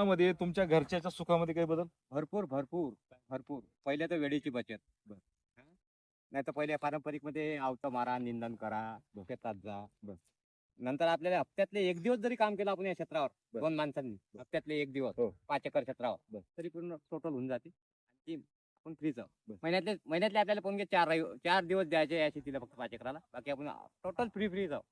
मध्ये तुमच्या घरच्याच्या सुखामध्ये काही बदल? भरपूर भरपूर भरपूर. पहिले तर वेळेची बचत. नाही तर पहिले पारंपरिक मध्ये आवतं मारा, निंदन करा, शेतात जा. नंतर आपल्याला हप्त्यातले एक दिवस जरी काम केलं आपण या क्षेत्रावर, बर. 2 माणसांनी हप्त्यातले एक दिवस हो. 5 एकर क्षेत्रावर, तरी पूर्ण टोटल होऊन जाते. आणि आपण फ्रीच आहोत. महिन्यातले आपल्याला पण 4 दिवस द्यायचे या शेतीला फक्त 5 एकराला. बाकी आपण टोटल फ्रीच आहोत.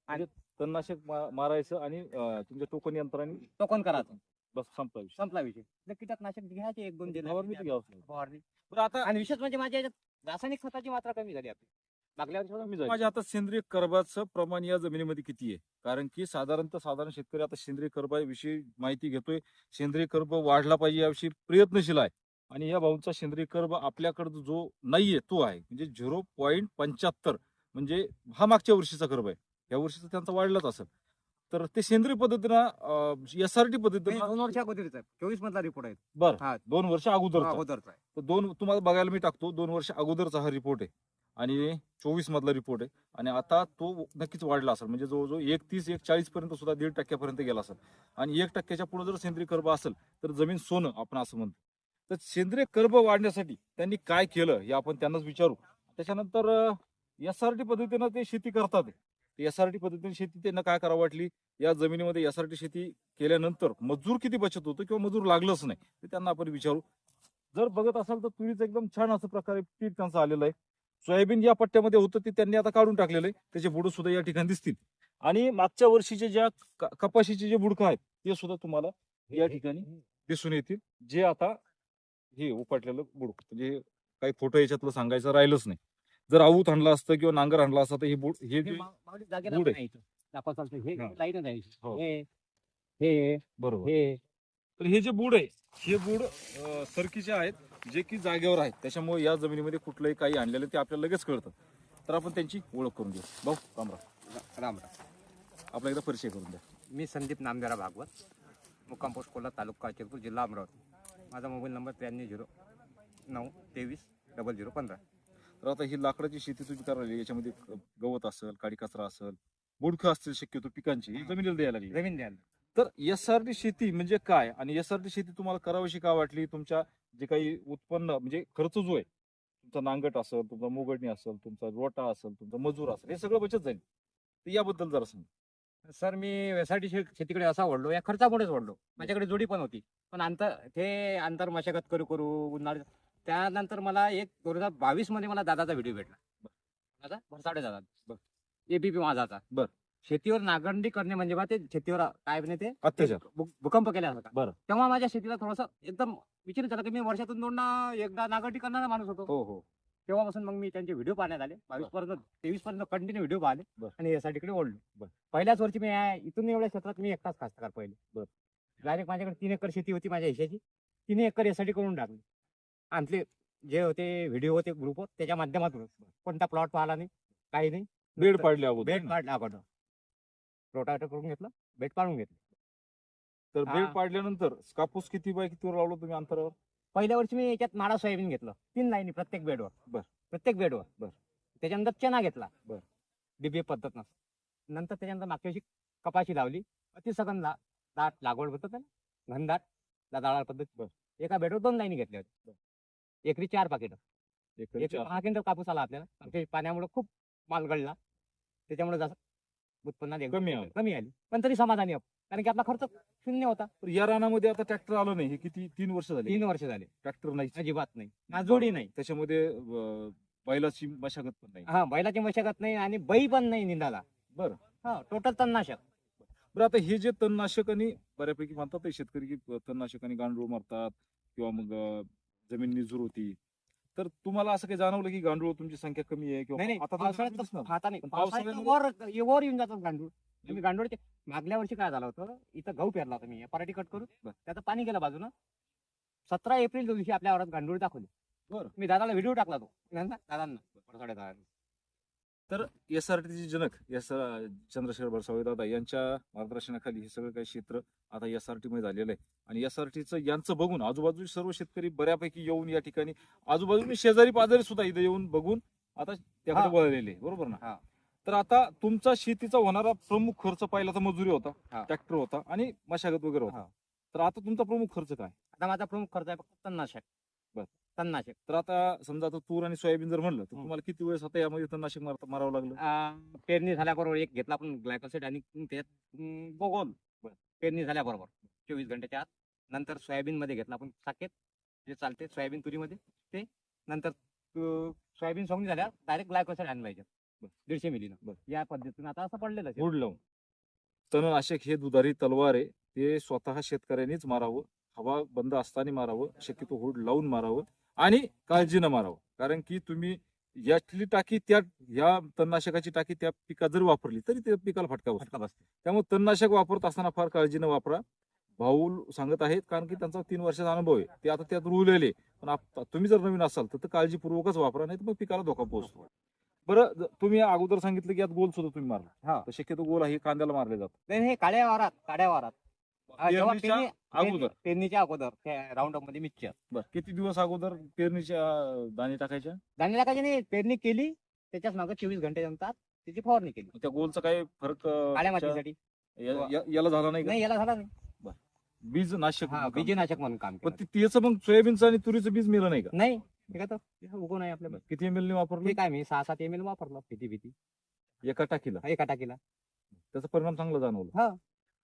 आणि तणनाशक मारायचं आणि तुमच्या टोकन यंत्राने टोकन करायचं. बस संपला विषय. संपला विषय. तर कीटकनाशक घ्यायचे 1-2 दिवस फवारणी तर घ्यावंच लागेल. फवारणी. बरं आता आणि विशेष म्हणजे माझ्या याच्यात रासायनिक खताची मात्रा कमी झाली आपली. मागल्या वर्षी मी माझ्या आता सेंद्रिय कर्बाचं प्रमाण या जमिनीमध्ये किती आहे? कारण की साधारण शेतकरी आता सेंद्रिय कर्बाविषयी माहिती घेतोय. सेंद्रिय कर्ब वाढला पाहिजे याविषयी प्रयत्नशील आहे. आणि या भाऊंचा सेंद्रिय कर्ब आपल्याकडे जो नाहीये तो आहे म्हणजे 0.75 म्हणजे हा मागच्या वर्षीचा कर्ब आहे. या वर्षीचा त्यांचा वाढलाच असेल. तर ते सेंद्रिय पद्धतीनं SRT पद्धतीनं 2 वर्ष अगोदरच आहे. 24 मधला रिपोर्ट आहे. बरं हा 2 वर्ष अगोदर अगोदरचा आहे. तर 2 तुम्हाला बघायला मी टाकतो 2 वर्ष अगोदरचा हा रिपोर्ट आहे आणि 24 मधला रिपोर्ट आहे आणि आता तो नक्कीच वाढला असेल म्हणजे जवळजवळ 1.30-1.40 पर्यंत सुद्धा 1.5% गेला असेल आणि 1% पुढे जर सेंद्रिय कर्ब असेल तर जमीन सोनं आपण असं म्हणतो. तर सेंद्रिय कर्ब वाढण्यासाठी त्यांनी काय केलं हे आपण त्यांनाच विचारू. त्याच्यानंतर SRT पद्धतीनं ते शेती करतात. SRT पद्धतीने शेती त्यांना काय करावं वाटली या जमिनीमध्ये SRT शेती केल्यानंतर मजूर किती बचत होतो किंवा मजूर लागलंच नाही ते त्यांना आपण विचारू. जर बघत असाल तर तुरीचं एकदम छान असं प्रकारे पीक त्यांचं आलेलं आहे. सोयाबीन या पट्ट्यामध्ये होतं ते त्यांनी आता काढून टाकलेलं आहे. त्याचे बुडं सुद्धा या ठिकाणी दिसतील आणि मागच्या वर्षीचे ज्या कपाशीचे जे बुडकं आहेत ते सुद्धा तुम्हाला या ठिकाणी दिसून येतील. जे आता हे उपटलेलं बुडकं म्हणजे काही फोटो याच्यातलं सांगायचं राहिलंच नाही. जर आऊत आणला असतं किंवा नांगर आणला असता तर हे बुड हे जे माऊली जागेला बुड पण आहे. आहे इथं. दाखवतो हे हा. लाईन आहे. हो. हे बरोबर. हे तर हे जे बुड आहे हे बुड सरकीचे आहेत जे की जागेवर आहेत त्याच्यामुळे या जमिनीमध्ये कुठलंही काही आणलेलं ते आपल्याला लगेच कळतं. तर आपण त्यांची ओळख करून घेऊ. भाऊ रामराव राम राम. आपला एकदा परिचय करून द्या. मी संदीप नामदेवराव भागवत, मुक्काम पोस्ट कोल्हार, तालुका चिरपूर, जिल्हा अमरावती. माझा मोबाईल नंबर 9309230015. तर आता ही लाकडाची शेती तुम्ही करायला याच्यामध्ये गवत असेल काडी कचरा असेल बुडखं असतील शक्यतो पिकांची ही जमिनीला द्यायला लागली. जमीन द्याल. तर SRT शेती म्हणजे काय आणि SRT शेती तुम्हाला करावीशी का वाटली? तुमच्या जे काही उत्पन्न म्हणजे खर्च जो आहे तुमचा नांगट असेल तुमचा मुगडणी असेल तुमचा रोटा असेल तुमचा मजूर असेल हे सगळं बचत जाईल. तर याबद्दल जरा सांगा. सर मी यासाठी शेतीकडे असा वळलो या खर्चामुळेच वळलो. माझ्याकडे जोडी पण होती पण अंतर मशागत करू उन्हाळ्यात. त्यानंतर मला 2022 मध्ये मला दादाचा व्हिडिओ भेटला. माझा भरसावडे दादा APP माझाचा. बर. शेतीवर नागंडी करणे म्हणजे बा ते शेतीवर काय म्हणे ते अत्याचार. भूकंप केल्यासारखा. बरं. तेव्हा माझ्या शेतीला थोडंसं एकदम विचार झाला की मी वर्षातून 2दा एकदा नागंडी करणारा माणूस होतो. हो. तेव्हापासून मग मी त्यांचे व्हिडिओ पाहण्यात आले. 23 पर्यंत कंटिन्यू व्हिडिओ पाहिले बरं. आणि यासाठीकडे ओढलो. बरं. पहिल्याच वर्षी मी इथून एवढ्या क्षेत्रात मी एकटाच कास्तकार पहिले. बरं. डायरेक्ट माझ्याकडे 3 एकर शेती होती माझ्या हिश्श्याची. 3 एकर यासाठी करून टाकली. आमचे जे होते व्हिडिओ होते ग्रुप त्याच्या माध्यमातून कोणता प्लॉट पाहिला नाही काही नाही. बेड पाडले अगोदर. बेड पाडला अगोदर. रोटावेटर करून घेतलं, बेड पाडून घेतलं. तर बेड हा. पाडल्यानंतर कापूस किती बाय कितीवर लावलो तुम्ही अंतरावर? पहिल्या वर्षी मी याच्यात माडा सोयाबीन घेतलं 3 लाईनी प्रत्येक बेडवर. बरं. प्रत्येक बेडवर. बरं. त्याच्यानंतर चना घेतला. बरं. DBF पद्धतनं. नंतर त्याच्यानंतर मागच्या वर्षी कपाशी लावली. अतिसघन दाट लागवड होतं ना घनदाट दाळ पद्धत. बरं. एका बेडवर 2 लाईनी घेतल्या होत्या. एकरी 4 पाकिट. एकरी 4. 6 क्विंटल कापूस आला आपल्याला. आमच्या पाण्यामुळे खूप माल गळला. त्याच्यामुळे जास्त उत्पन्नात कमी आली. पण तरी समाधानी आहोत. कारण की आपला खर्च शून्य होता. तर या रानामध्ये आता ट्रॅक्टर आलं नाही हे किती 3 वर्ष झाली. 3 वर्ष झाले. ट्रॅक्टर नाही अजिबात नाही. ना जोडी नाही. त्याच्यामध्ये बैलाची मशागत पण नाही. हा बैलाची मशागत नाही आणि बाई पण नाही निंदाला. बरं. हा टोटल तणनाशक. बरं आता हे जे तणनाशक आणि बऱ्यापैकी म्हणतात ते शेतकरी की तणनाशक आणि गांडूळ मारतात किंवा मग जमीन निजूर होती. तर तुम्हाला असं काही जाणवलं की गांडूळ तुमची संख्या कमी आहे नाही किंवा आता तर पावसाळ्यात दिसणार. तर आता नाही. पण पावसाळ्यात वर येऊन जातात गांडूळ. आम्ही गांडूळचे मागल्या वर्षी काय झालं होतं इथं गहू पेरला होता मी पराठी कट करून त्याचं पाणी गेलं बाजूनं. 17 एप्रिल दिवशी आपल्या वावरात गांडूळ दाखवले. बरं. मी दादाला व्हिडिओ टाकला तो दादांना. तर SRTचे जनक चंद्रशेखर भरसावळे दादा यांच्या मार्गदर्शनाखाली हे सगळं काही क्षेत्र आता SRT मध्ये झालेलं आहे आणि SRTचं यांचं बघून आजूबाजूचे सर्व शेतकरी बऱ्यापैकी येऊन या ठिकाणी आजूबाजूने शेजारी पाजारी सुद्धा इथे येऊन बघून आता त्याकडे वळलेले बरोबर ना. तर आता तुमचा शेतीचा होणारा प्रमुख खर्च पाहिला तर मजुरी होता, ट्रॅक्टर होता आणि मशागत वगैरे होता. तर आता तुमचा प्रमुख खर्च काय? आता माझा प्रमुख खर्च आहे फक्त तणनाशक. बर. तणनाशक. तर आता समजा आता तूर आणि सोयाबीन जर म्हणलं तर हं. तुम्हाला किती वेळेस आता यामध्ये तणनाशक मारावं लागलं? पेरणी झाल्याबरोबर एक घेतला आपण ग्लायकोसाइड आणि त्यात बोगोन. बर. पेरणी झाल्याबरोबर 24 घंट्याच्या आत. नंतर सोयाबीन मध्ये घेतला आपण साकेत जे चालते सोयाबीन तुरीमध्ये ते. नंतर सोयाबीन सोंगणी झाल्यावर डायरेक्ट ग्लायकोसाइड आणलायचे 150 मिलीनं. बर. या पद्धतीने आता असं पडलेलं आहे. हुड लावून. तणनाशक हे दुधारी तलवार आहे, ते स्वतः शेतकऱ्यांनीच मारावं, हवा बंद असताना मारावं, शक्यतो हुड लावून मारावं आणि काळजीनं मारावं. कारण की तुम्ही यातली टाकी या तणनाशकाची टाकी त्या पिकात जर वापरली तरी त्या पिकाला फटका बसतो. फटका बसतो. त्यामुळे तणनाशक वापरत असताना फार काळजीनं वापरा. भाऊ सांगत आहेत कारण की त्यांचा 3 वर्षाचा अनुभव आहे, ते आता त्यात रुळलेले. पण तुम्ही जर नवीन असाल तर काळजीपूर्वकच वापरा, नाही तर मग पिकाला धोका पोहोचतो. बरं, तुम्ही अगोदर सांगितलं की यात गोल सुद्धा तुम्ही मारला. हा. तर शक्यतो गोल हे कांद्याला मारले जातात. नाही हे काड्या वारात जेव्हा पेरणीच्या अगोदर. पेरणीच्या अगोदर त्या राऊंड अप मध्ये मिक्सचर. बरं, किती दिवस अगोदर पेरणीच्या दाणे टाकायच्या? धान्य टाकायचे नाही, पेरणी केली त्याच्याच मागे 24 घंटे नंतर त्याची फवारणी केली त्या गोलचा काय फरक काळ्या मातीसाठी. याला झाला नाही का? नाही याला झाला नाही. बीज नाशक बीजनाशक म्हणून काम पण केलं. त्याचं मग सोयाबीनचं आणि तुरीचं बीज मिळलं नाही का? नाही हे काय तर उगो नाही आपल्याला. किती ml ने वापरलं हे काय मी 6-7 ml वापरलं भीती एका टाकीला? एका टाकीला. त्याचा परिणाम चांगला जाणवला. हा.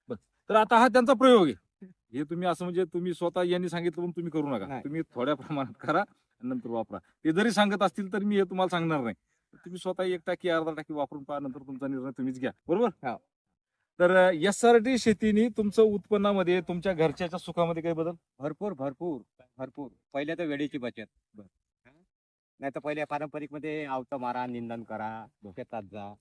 बस. तर आता हा त्यांचा प्रयोग आहे. हे तुम्ही असं म्हणजे तुम्ही स्वतः यांनी सांगितलं पण तुम्ही करू नका. नाही. तुम्ही थोड्या प्रमाणात करा आणि नंतर वापरा. ते जरी सांगत असतील तर मी हे तुम्हाला सांगणार नाही. तुम्ही स्वतः एक टाकी अर्धा टाकी वापरून पहा, नंतर तुमचा निर्णय तुम्हीच घ्या. बरोबर? हा. तर SRT शेतीने तुमचं उत्पन्नामध्ये तुमच्या घरच्याच्या सुखामध्ये काही बदल? भरपूर. पहिले तर वेळेची बचत. नाही तर पहिले पारंपरिक मध्ये आवतं मारा, निंदन करा, शेतात जा.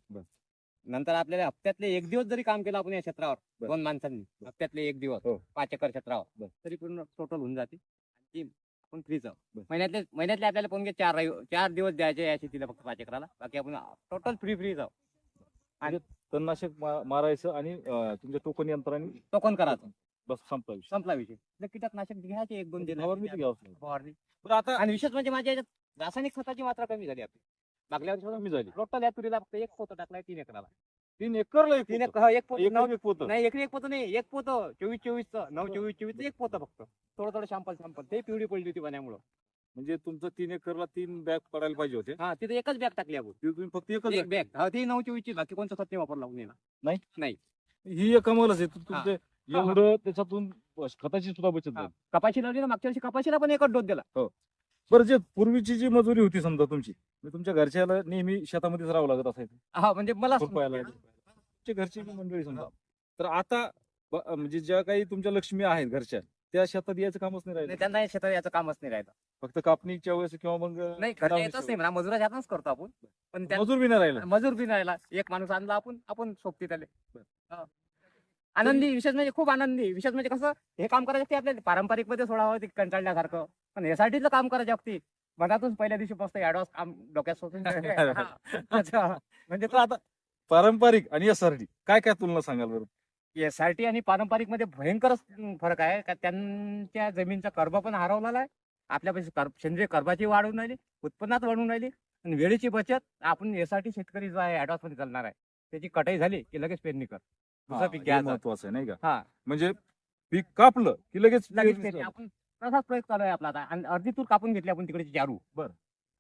नंतर आपल्याला हप्त्यातले 1 दिवस जरी काम केलं आपण या क्षेत्रावर 2 माणसांनी हप्त्यातले 1 दिवस हो. 5 एकर क्षेत्रावर तरी पूर्ण टोटल होऊन जाते. आणि आपण फ्रीच महिन्यातले आपल्याला पण 4 दिवस द्यायचे या शेतीला फक्त 5 एकराला. बाकी आपण टोटल फ्री जाऊ. आणि तणनाशक मारायचं आणि तुमच्या टोकन यंत्राने टोकन करायचं. बस संपला विषय. संपला विषय. तर कीटकनाशक घ्यायचे 1-2 फवारणी तर घ्यावंच लागेल. फवारणी. बरं, आता आणि विशेष म्हणजे माझ्या याच्यात रासायनिक खताची मात्रा कमी झाली आपली. मागल्या वर्षी कमी झाली. टोटल या तुरीला फक्त 1 पोतं टाकलाय 3 एकराला. 3 एकरला 3 एक एकर 1 पोतं. एक पोतं. नाही एकरी 1 पोतं नाही, 1 पोतं 24-24चं 9-24-24चं 1 पोतं फक्त. थोडं शॅम्पल ते पिवळी पडली होती पाण्यामुळं. म्हणजे तुमचं 3 एकरला 3 बॅग पडायला पाहिजे होते. हा तिथे एकच बॅग टाकली आपण. ते तुम्ही फक्त एकच एक बॅग. हा ती 9-24ची बाकी कोणतं खत नाही वापरला आपण याला. बॅग. ही एक कमालच आहे. तुमचं एवढं त्याच्यातून खताची सुद्धा बचत झाली. कपाशी लावली ना मागच्या वर्षी कपाशीला पण एकच डोस दिला. बरं, जे पूर्वीची जी मजुरी होती समजा तुमची, म्हणजे तुमच्या घरच्याला नेहमी शेतामध्येच राहावं लागत असायचं. हा म्हणजे मला खुरपायला. तुमच्या घरची जी मंडळी समजा, तर आता म्हणजे ज्या काही तुमच्या लक्ष्मी आहेत घरच्या, त्या शेतात यायचं कामच नाही राहिलं. त्यांना या शेतात याचं कामच नाही राहिलं. फक्त कापणीच्या वेळेस किंवा मग नाही खरं येतच नाही म्हणा, मजुराच्या हातच करतो आपण. पण त्या मजूर बी नाही राहिला. मजूर बी नाही राहिला. एक माणूस आणला आपण सोबती त्याले. आनंदी विशेष म्हणजे खूप आनंदी. विशेष म्हणजे कसं हे काम करायचं ते आपल्याला पारंपरिक मध्ये सोडावं ते कंटाळण्यासारखं. पण यासाठीच काम करायचं असते. मनातून पहिल्या दिवशी पासून ऍडव्हान्स काम डोक्यात सोडून म्हणजे तर आता पारंपरिक आणि SRT काय तुलना सांगाल बरं? यासाठी आणि पारंपरिक मध्ये भयंकरच फरक आहे. का त्यांच्या जमीनचा कर्ब पण हरवलेला आहे. आपल्यापाशी सेंद्रिय कर्बाची वाढ होऊन राहिली, उत्पन्नात वाढून राहिली आणि वेळेची बचत. आपण यासाठी शेतकरी जो आहे ऍडव्हान्स मध्ये चालणार आहे, त्याची कटाई झाली की लगेच पेरणी कर. दुसरं पीक हे घ्यायचं. महत्वाचं आहे नाही का? हा म्हणजे पीक कापलं की लगेच पेरणी. आपण तसाच प्रयोग चालू आहे आपला आता. आणि अर्धी तूर कापून घेतली आपण तिकडची चारू. बरं.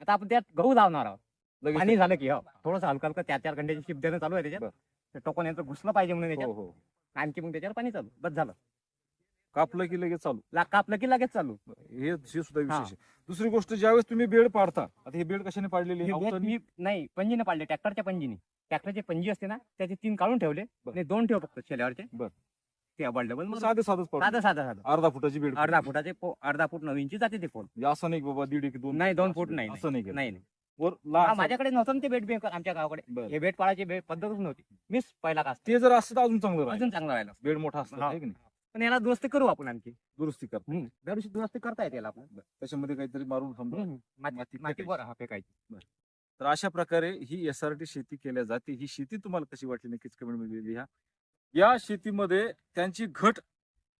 आता आपण त्यात गहू लावणार आहोत. लगेच पाणी झालं की थोडंसं हलकं 4-4 घंट्याची शिफ्ट देणं चालू आहे त्याच्यात. ते टोकन यंत्र घुसलं पाहिजे म्हणून हो त्याच्यात. हो. आणखी मग त्याच्यावर पाणी चालू बस झालं. कापलं की लगेच चालू. कापलं की लगेच चालू. हे सुद्धा विशेष आहे. दुसरी गोष्ट, ज्यावेळेस तुम्ही बेड पाडता, आता हे बेड कशाने पाडलेली हे आहे? बेड अवतानी? मी नाही पंजीने पाडले, ट्रॅक्टरच्या पंजीने. ट्रॅक्टरची पंजी असते ना त्याचे 3 काढून ठेवले आणि 2 ठेव फक्त शेल्यावरचे. बरं. ते अबलडबल साधं पाडलं. साधं अर्धा फुटाची बेड. अर्धा फुटाचे अर्धा फूट 9 इंची जाते ते पोल. म्हणजे असं नाही की बाबा 1.5 की 2. नाही 2 फूट नाही. असं नाही केलं. नाही वर लहान- माझ्याकडे नव्हतं ना ते बेड बँक आमच्या गावाकडे. बरं. हे बेड पाळायची पद्धतच नव्हती. मीच पहिला का ते जर असतं तर अजून चांगलं राहिलं. अजून चांगला राहिला. बेड मोठा असतं हा. आहे की नाही? पण याला दुरुस्ती करू आपण आणखी. दुरुस्ती कर. दरवर्षी दुरुस्ती करता येते याला आपण. त्याच्यामध्ये काहीतरी मारून समजा माती फेकायची. वर फेकायची. तर अशा प्रकारे ही SRT शेती केल्या जाते. ही शेती तुम्हाला कशी वाटली नक्कीच कमेंट मध्ये लिहा. या शेतीमध्ये त्यांची घट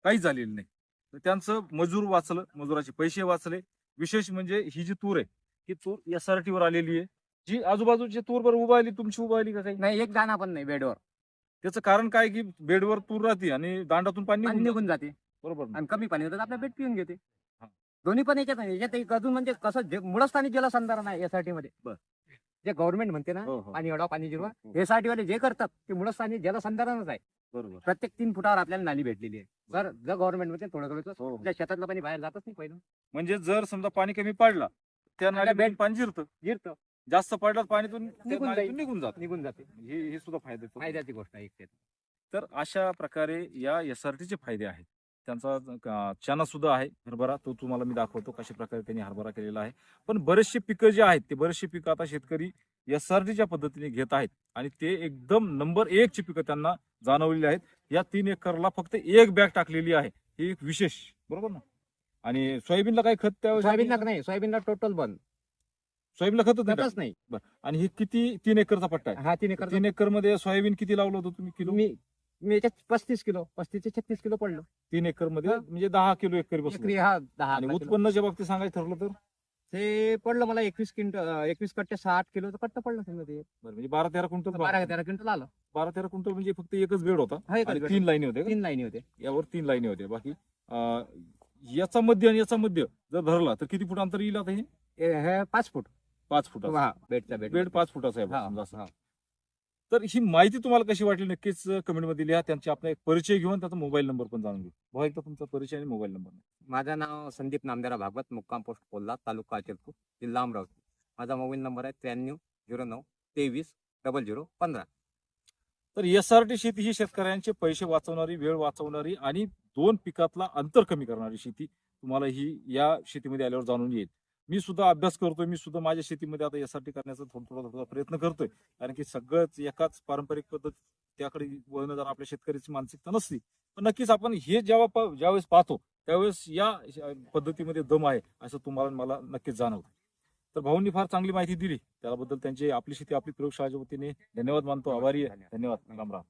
काही झालेली नाही. तर त्यांचं मजूर वाचलं, मजुराचे पैसे वाचले. विशेष म्हणजे ही जी तूर आहे ही तूर SRT वर आलेली आहे. जी आजूबाजूची तूर बरं उभा आली, तुमची उभा आली का काही? नाही एक दाणा पण नाही बेडवर. त्याचं कारण काय की बेडवर तूर राहते आणि दांडातून पाणी निघून निघून जाते. बरोबर ना. आणि कमी पाणी होतं तर आपल्या बेड पिऊन घेते. हा. दोन्ही पण याच्यात एक अजून म्हणजे कसं मुळस्थानी जलसंधारण आहे एसआरटी मध्ये. बरं. जे गव्हर्नमेंट म्हणते ना हो, हो. पाणी अडवा पाणी जिरवा, हो. एसआरटी वाले जे करतात ते मुळस्थानी जलसंधारणच आहे. बरोबर. प्रत्येक 3 फुटावर आपल्याला नाली भेटलेली आहे. जर जर गव्हर्नमेंट मध्ये थोडं थोडं हो. आपल्या शेतातलं पाणी बाहेर जातच नाही पहिलं, म्हणजे जर समजा पाणी कमी पडला त्या नालीतून पाणी जिरतं, जिरतं जास्त पडलं तर पाणीतून त्या निघून नालीतून जाईल. निघून जात. निघून जाते. हे सुद्धा फायद्याचं. फायद्याची गोष्ट आहे एक ते. तर अशा प्रकारे या एसआरटीचे फायदे आहेत. त्यांचा चना सुद्धा आहे, हरभरा, तो तुम्हाला मी दाखवतो कशा प्रकारे त्यांनी हरभरा केलेला आहे. पण बरेचसे पिकं जे आहेत ते बरेचसे पिकं आता शेतकरी एसआरटीच्या पद्धतीने घेत आहेत आणि ते एकदम नंबर 1 ची पिकं त्यांना जाणवलेली आहेत. या 3 एकरला फक्त 1 बॅग टाकलेली आहे, हे एक विशेष, बरोबर ना. आणि सोयाबीनला काय खत त्यावेळेस सोयाबीनला नाही, सोयाबीनला टोटल बंद, सोयाबीनला खतच नाही खतच नाही. टाकलं. आणि हे किती 3 एकरचा पट्टा आहे. हा 3 एकर 3 एकर मध्ये सोयाबीन किती लावलं होतं तुम्ही किलो? मी याच्यात 35 किलो 35 ते 36 किलो पडलो 3 एकर मध्ये हा. म्हणजे 10 किलो एकरी बसलं. एकरी. हा 10 आणि उत्पन्नाच्या बाबतीत सांगायचं ठरलं तर ते पडलं मला 21 कट्टे 60 किलोचं कट्ट पडलं समजा ते. बरं, म्हणजे 12-13 क्विंटल 12-13 क्विंटल आलं. 12-13 क्विंटल म्हणजे फक्त एकच बेड होता हा एकच आणि बेड. 3 लाईनी होते का? 3 लाईनी होते. यावर 3 लाईनी होते. बाकी याचा मध्य आणि याचा मध्य जर धरला तर किती फूट अंतर येईल आता हे? हे 5 फूट. 5 फुटाचं. हा बेडचा बेड. बेड 5 फुटाचा आहे हा, समजा असं. हा. तर ही माहिती तुम्हाला कशी वाटली नक्कीच कमेंटमध्ये लिहा. त्यांची आपला एक परिचय घेऊन त्याचा मोबाईल नंबर पण जाणून घेऊ. भाऊ एकदा तुमचा परिचय आणि मोबाईल नंबर. माझं नाव संदीप नामदेवराव भागवत, मुक्काम पोस्ट पोल्ला, तालुका अचलपूर, जिल्हा अमरावती. माझा मोबाईल नंबर आहे 9309230015. तर एसआरटी शेती ही शेतकऱ्यांचे पैसे वाचवणारी, वेळ वाचवणारी आणि 2 पिकातला अंतर कमी करणारी शेती तुम्हाला ही या शेतीमध्ये आल्यावर जाणून येईल. मी सुद्धा अभ्यास करतोय, मी सुद्धा माझ्या शेतीमध्ये आता एसआरटी करण्याचा थोडा प्रयत्न करतोय. कारण की सगळंच एकाच पारंपरिक पद्धत त्याकडे वळणं जर आपल्या शेतकऱ्याची मानसिकता नसली, पण नक्कीच आपण हे ज्यावेळेस पाहतो त्यावेळेस या पद्धतीमध्ये दम आहे असं तुम्हाला मला नक्कीच जाणवतं. तर भाऊंनी फार चांगली माहिती दिली, त्याबद्दल त्यांचे आपली शेती आपली प्रयोगशाळेच्या वतीने धन्यवाद मानतो, आभारी आहे. धन्यवाद. राम राम.